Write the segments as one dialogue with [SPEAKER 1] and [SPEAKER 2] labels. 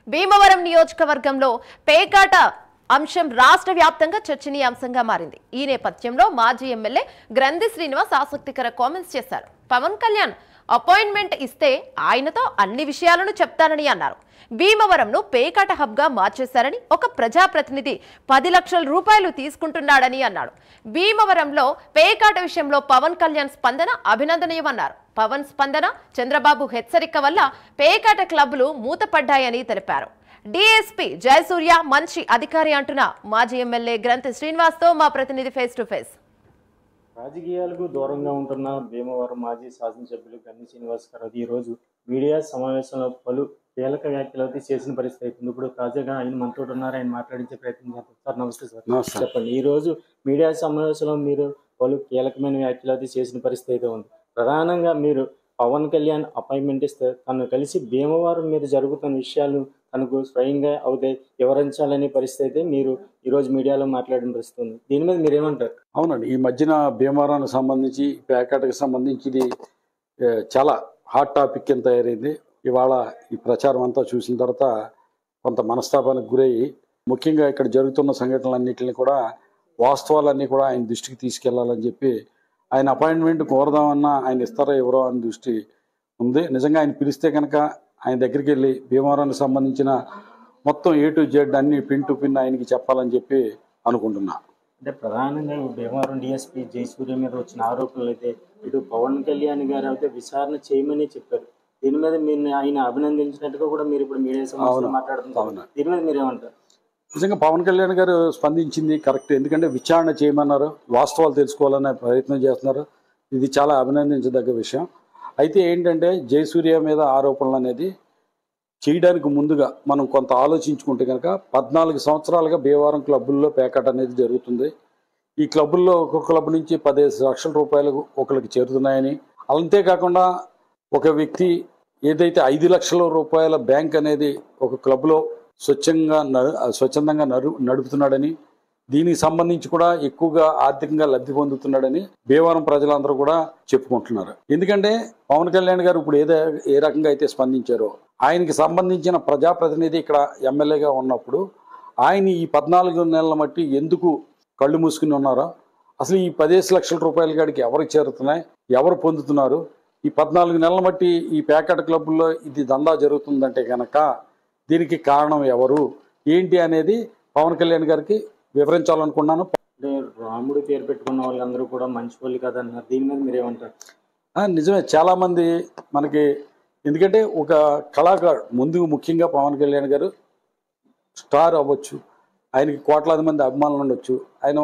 [SPEAKER 1] భీమవరం నియోజకవర్గంలో పేకాట అంశం రాష్ట్ర వ్యాప్తంగా చర్చనీయాంశంగా మారింది. ఈ నేపథ్యంలో మాజీ ఎమ్మెల్యే గ్రంథి శ్రీనివాస్ ఆసక్తికర కామెంట్స్ చేశారు. పవన్ కళ్యాణ్ అపాయింట్మెంట్ ఇస్తే ఆయనతో అన్ని విషయాలను చెప్తానని అన్నారు. భీమవరంను పేకాట హబ్ గా మార్చేశారని, ఒక ప్రజాప్రతినిధి 10 లక్షల రూపాయలు తీసుకుంటున్నాడని అన్నాడు. భీమవరంలో పేకాట విషయంలో పవన్ కళ్యాణ్ స్పందన అభినందనీయమన్నారు. పవన్ స్పందన, చంద్రబాబు హెచ్చరిక వల్ల పేకాట క్లబ్లు మూతపడ్డాయని తెలిపారు. డీఎస్పీ జయసూర్య మంచి అధికారి అంటున్న మాజీ ఎమ్మెల్యే గ్రంథి శ్రీనివాస్ తో మా ప్రతినిధి ఫేస్ టు ఫేస్.
[SPEAKER 2] రాజకీయాలకు దూరంగా ఉంటున్న భీమవరం మాజీ శాసనసభ్యులు గ్రంథి శ్రీనివాస్ గారు ఈ రోజు మీడియా సమావేశంలో పలు కీలక వ్యాఖ్యలు అయితే చేసిన పరిస్థితి అవుతుంది. ఇప్పుడు తాజాగా ఆయన మనతో ఉన్నారు, ఆయన మాట్లాడించే ప్రయత్నం చేస్తారు. సార్ నమస్తే సార్. చెప్పండి, ఈ రోజు మీడియా సమావేశంలో మీరు పలు కీలకమైన వ్యాఖ్యలు అయితే చేసిన పరిస్థితి అయితే ఉంది. ప్రధానంగా మీరు పవన్ కళ్యాణ్ అపాయింట్మెంట్ ఇస్తే తను కలిసి భీమవరం మీద జరుగుతున్న విషయాలు తనకు స్వయంగా అవుతాయి వివరించాలనే పరిస్థితి అయితే మీరు ఈరోజు మీడియాలో మాట్లాడిన పరిస్థితి ఉంది. దీని మీద మీరేమంటారు?
[SPEAKER 3] అవునండి, ఈ మధ్యన భీమవరానికి సంబంధించి పేకాటకు సంబంధించి ఇది చాలా హాట్ టాపిక్ కింద తయారైంది. ఇవాళ ఈ ప్రచారం అంతా చూసిన తర్వాత కొంత మనస్తాపానికి గురయ్యి ముఖ్యంగా ఇక్కడ జరుగుతున్న సంఘటనలన్నింటినీ కూడా వాస్తవాలన్నీ కూడా ఆయన దృష్టికి తీసుకెళ్లాలని చెప్పి ఆయన అపాయింట్మెంట్ కోరదామన్నా ఆయన ఇస్తారో ఎవరో అని దృష్టి ఉంది. నిజంగా ఆయన పిలిస్తే కనుక ఆయన దగ్గరికి వెళ్ళి భీమవరానికి సంబంధించిన మొత్తం A to Z అన్ని పిన్ టు పిన్ ఆయనకి చెప్పాలని చెప్పి అనుకుంటున్నా.
[SPEAKER 2] అంటే ప్రధానంగా భీమవరం డిఎస్పీ జయసూర్య మీద వచ్చిన ఆరోపణలు అయితే ఇటు పవన్ కళ్యాణ్ గారు అయితే విచారణ చేయమని చెప్పారు. దీని మీద మీరు ఆయన అభినందించినట్టుగా కూడా మీరు ఇప్పుడు మీడియా సమావేశంలో మాట్లాడుతున్నారు. దీని మీద మీరేమంటారు?
[SPEAKER 3] నిజంగా పవన్ కళ్యాణ్ గారు స్పందించింది కరెక్ట్. ఎందుకంటే విచారణ చేయమన్నారు, వాస్తవాలు తెలుసుకోవాలనే ప్రయత్నం చేస్తున్నారు. ఇది చాలా అభినందించదగ్గ విషయం. అయితే ఏంటంటే జయసూర్య మీద ఆరోపణలు అనేది చేయడానికి ముందుగా మనం కొంత ఆలోచించుకుంటే కనుక 14 సంవత్సరాలుగా భీమవరం క్లబ్బుల్లో పేకాట అనేది జరుగుతుంది. ఈ క్లబ్బుల్లో ఒక్కొక్క క్లబ్ నుంచి 15 లక్షల రూపాయలు ఒకరికి చేరుతున్నాయని, అంతేకాకుండా ఒక వ్యక్తి ఏదైతే 5 లక్షల రూపాయల బ్యాంక్ అనేది ఒక క్లబ్లో స్వచ్ఛందంగా నడుపుతున్నాడని, దీనికి సంబంధించి కూడా ఎక్కువగా ఆర్థికంగా లబ్ధి పొందుతున్నాడని భీమవరం ప్రజలందరూ కూడా చెప్పుకుంటున్నారు. ఎందుకంటే పవన్ కళ్యాణ్ గారు ఇప్పుడు ఏ రకంగా అయితే స్పందించారో, ఆయనకి సంబంధించిన ప్రజాప్రతినిధి ఇక్కడ ఎమ్మెల్యేగా ఉన్నప్పుడు ఆయన ఈ 14 నెలల మట్టి ఎందుకు కళ్ళు మూసుకుని ఉన్నారో, అసలు ఈ 15 లక్షల రూపాయల కాడికి ఎవరికి చేరుతున్నాయి, ఎవరు పొందుతున్నారు, ఈ 14 నెలల మట్టి ఈ పేకాట క్లబ్బుల్లో ఇది దందా జరుగుతుందంటే కనుక దీనికి కారణం ఎవరు ఏంటి అనేది పవన్ కళ్యాణ్ గారికి వివరించాలనుకున్నాను.
[SPEAKER 2] అంటే రాముడు పేరు పెట్టుకున్న వాళ్ళందరూ కూడా మంచి వాళ్ళు కదన్నారు. దీని మీద మీరేమంటారు?
[SPEAKER 3] నిజమే, చాలామంది మనకి ఎందుకంటే ఒక కళాకారుడు ముందు ముఖ్యంగా పవన్ కళ్యాణ్ గారు స్టార్ అవ్వచ్చు, ఆయనకి కోట్లాది మంది అభిమానులు ఉండొచ్చు, ఆయన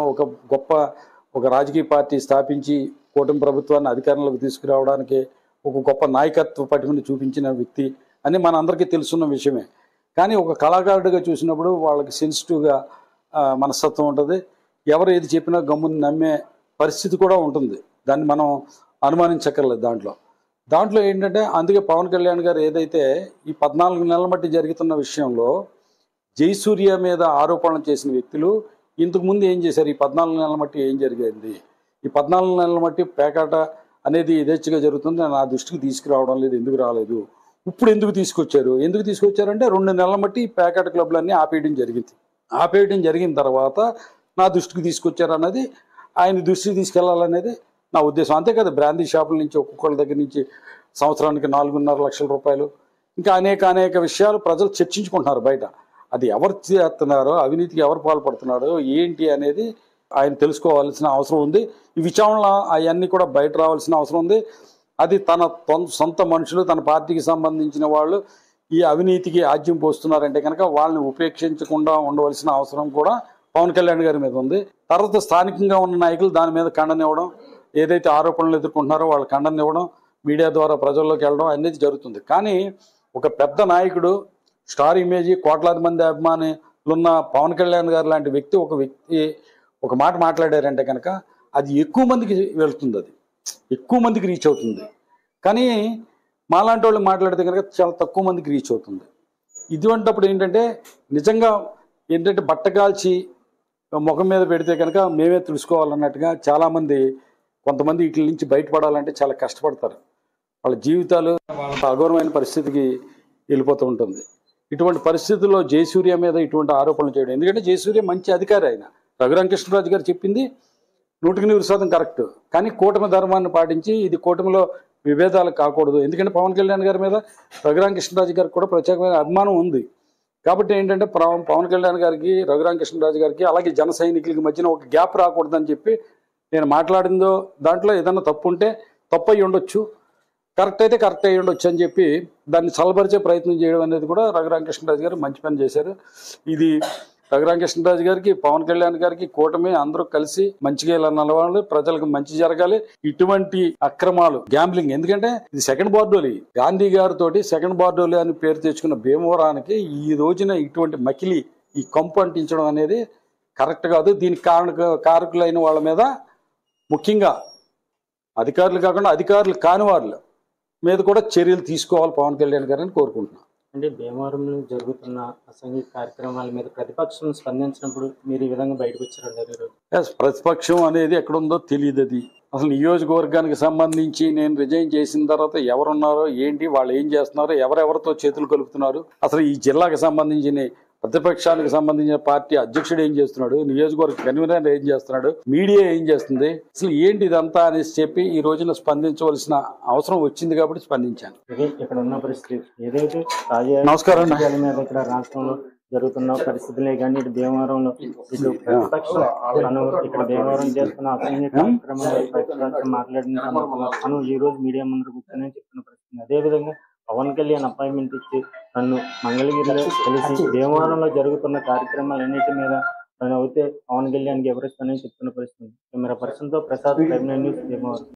[SPEAKER 3] ఒక రాజకీయ పార్టీ స్థాపించి కూటమి ప్రభుత్వాన్ని అధికారంలోకి తీసుకురావడానికి ఒక గొప్ప నాయకత్వ పటిమని చూపించిన వ్యక్తి అని మనందరికీ తెలుసున్న విషయమే. కానీ ఒక కళాకారుడిగా చూసినప్పుడు వాళ్ళకి సెన్సిటివ్గా మనస్తత్వం ఉంటుంది. ఎవరు ఏది చెప్పినా గమ్ముని నమ్మే పరిస్థితి కూడా ఉంటుంది. దాన్ని మనం అనుమానించక్కర్లేదు. దాంట్లో ఏంటంటే అందుకే పవన్ కళ్యాణ్ గారు ఏదైతే ఈ 14 నెలల మట్టి జరుగుతున్న విషయంలో జయసూర్య మీద ఆరోపణలు చేసిన వ్యక్తులు ఇంతకుముందు ఏం చేశారు, ఈ 14 నెలల మట్టి ఏం జరిగింది, ఈ 14 నెలల మట్టి పేకాట అనేది యథేచ్ఛగా జరుగుతుంది, నా దృష్టికి తీసుకురావడం లేదు, ఎందుకు రాలేదు, ఇప్పుడు ఎందుకు తీసుకొచ్చారంటే 2 నెలల మట్టి పేకాట క్లబ్లన్నీ ఆపేయడం జరిగిన తర్వాత నా దృష్టికి తీసుకొచ్చారు అన్నది ఆయన దృష్టికి తీసుకెళ్లాలనేది నా ఉద్దేశం. అంతే కదా, బ్రాందీ షాపుల నుంచి ఒక్కొక్కళ్ళ దగ్గర నుంచి సంవత్సరానికి 4.5 లక్షల రూపాయలు, ఇంకా అనేక విషయాలు ప్రజలు చర్చించుకుంటున్నారు బయట. అది ఎవరు చేస్తున్నారో, అవినీతికి ఎవరు పాల్పడుతున్నారో ఏంటి అనేది ఆయన తెలుసుకోవాల్సిన అవసరం ఉంది. ఈ విచారణ అవన్నీ కూడా బయట రావాల్సిన అవసరం ఉంది. అది తన సొంత మనుషులు, తన పార్టీకి సంబంధించిన వాళ్ళు ఈ అవినీతికి ఆజ్యం పోస్తున్నారంటే కనుక వాళ్ళని ఉపేక్షించకుండా ఉండవలసిన అవసరం కూడా పవన్ కళ్యాణ్ గారి మీద ఉంది. తర్వాత స్థానికంగా ఉన్న నాయకులు దాని మీద ఖండనివ్వడం, ఏదైతే ఆరోపణలు ఎదుర్కొంటున్నారో వాళ్ళు ఖండనివ్వడం, మీడియా ద్వారా ప్రజల్లోకి వెళ్ళడం అనేది జరుగుతుంది. కానీ ఒక పెద్ద నాయకుడు, స్టార్ ఇమేజ్, కోట్లాది మంది అభిమానులున్న పవన్ కళ్యాణ్ గారు లాంటి వ్యక్తి ఒక మాట మాట్లాడారంటే కనుక అది ఎక్కువ మందికి వెళ్తుంది, అది ఎక్కువ మందికి రీచ్ అవుతుంది. కానీ మాలాంటి వాళ్ళు మాట్లాడితే కనుక చాలా తక్కువ మందికి రీచ్ అవుతుంది. ఇటువంటిప్పుడు ఏంటంటే నిజంగా బట్టగాల్చి ముఖం మీద పెడితే కనుక మేమే తెలుసుకోవాలన్నట్టుగా కొంతమంది వీటి నుంచి బయటపడాలంటే చాలా కష్టపడతారు. వాళ్ళ జీవితాలు వాళ్ళ అఘోరమైన పరిస్థితికి వెళ్ళిపోతూ ఉంటుంది. ఇటువంటి పరిస్థితుల్లో జయసూర్య మీద ఇటువంటి ఆరోపణలు చేయడం, ఎందుకంటే జయసూర్య మంచి అధికారి, ఆయన రఘురామకృష్ణరాజు గారు చెప్పింది 100% కరెక్ట్. కానీ కూటమి ధర్మాన్ని పాటించి ఇది కూటమిలో విభేదాలు కాకూడదు, ఎందుకంటే పవన్ కళ్యాణ్ గారి మీద రఘురామకృష్ణరాజు గారికి కూడా ప్రత్యేకమైన అభిమానం ఉంది. కాబట్టి ఏంటంటే పవన్ కళ్యాణ్ గారికి, రఘురామకృష్ణరాజు గారికి, అలాగే జన సైనికులకి మధ్యన ఒక గ్యాప్ రాకూడదని చెప్పి నేను మాట్లాడిందో దాంట్లో ఏదన్నా తప్పు ఉంటే తప్పు అయ్యి ఉండొచ్చు, కరెక్ట్ అయితే కరెక్ట్ అయ్యి ఉండొచ్చు అని చెప్పి దాన్ని చల్లబరిచే ప్రయత్నం చేయడం అనేది కూడా రఘురామకృష్ణరాజు గారు మంచి పని చేశారు. ఇది రఘురామకృష్ణరాజు గారికి, పవన్ కళ్యాణ్ గారికి, కూటమి అందరూ కలిసి మంచిగా ఇలా నలవాలి, ప్రజలకు మంచి జరగాలి. ఇటువంటి అక్రమాలు, గ్యాంబ్లింగ్, ఎందుకంటే ఇది సెకండ్ బార్డోలి, గాంధీ గారితో సెకండ్ బార్డోలి అని పేరు తెచ్చుకున్న భీమవరానికి ఈ రోజున ఇటువంటి మకిలి, ఈ కంపు అంటించడం అనేది కరెక్ట్ కాదు. దీనికి కారకులైన వాళ్ళ మీద, ముఖ్యంగా అధికారులు కాకుండా అధికారులు కాని వాళ్ళ మీద కూడా చర్యలు తీసుకోవాలి పవన్ కళ్యాణ్ గారిని కోరుకుంటున్నాను.
[SPEAKER 2] అంటే భీమవరంలో జరుగుతున్న అసాంఘిక కార్యక్రమాల మీద ప్రతిపక్షం స్పందించినప్పుడు మీరు ఈ విధంగా బయటకు వచ్చారంటారు?
[SPEAKER 3] ప్రతిపక్షం అనేది ఎక్కడుందో తెలియదు. అది అసలు నియోజకవర్గానికి సంబంధించి నేను రిజైన్ చేసిన తర్వాత ఎవరున్నారో ఏంటి, వాళ్ళు ఏం చేస్తున్నారో, ఎవరెవరితో చేతులు కలుపుతున్నారు, అసలు ఈ జిల్లాకు సంబంధించిన ప్రతిపక్షానికి సంబంధించిన పార్టీ అధ్యక్షుడు ఏం చేస్తున్నాడు, నియోజకవర్గ కన్వీనర్ ఏం చేస్తున్నాడు, మీడియా ఏం చేస్తుంది, అసలు ఏంటి ఇదంతా అనేసి చెప్పి ఈ రోజున స్పందించవలసిన అవసరం వచ్చింది కాబట్టి స్పందించాను.
[SPEAKER 2] ఇది ఇక్కడ ఉన్న పరిస్థితి. ఏదైతే
[SPEAKER 3] నమస్కారం
[SPEAKER 2] మీద ఇక్కడ రాష్ట్రంలో జరుగుతున్న పరిస్థితులే కానీ ఇటు భీమవరంలో ఇటు ప్రతిపక్షం తను ఇక్కడ భీమవరం చేస్తున్న అసంఘిక కార్యక్రమాలు ప్రతిపక్షం మాట్లాడిన తను ఈ రోజు మీడియా ముందు కూర్చొని చెప్తున్న పరిస్థితి. అదేవిధంగా పవన్ కళ్యాణ్ అపాయింట్మెంట్ ఇచ్చి నన్ను మంగళగిరిలో కలిసి భీమవరంలో జరుగుతున్న కార్యక్రమాలన్నిటి మీద తను అయితే పవన్ కళ్యాణ్కి ఎవరిస్తానని చెప్తున్న పరిస్థితి. కెమెరా పర్సన్తో ప్రసాద్, 5 న్యూస్, భీమవరం.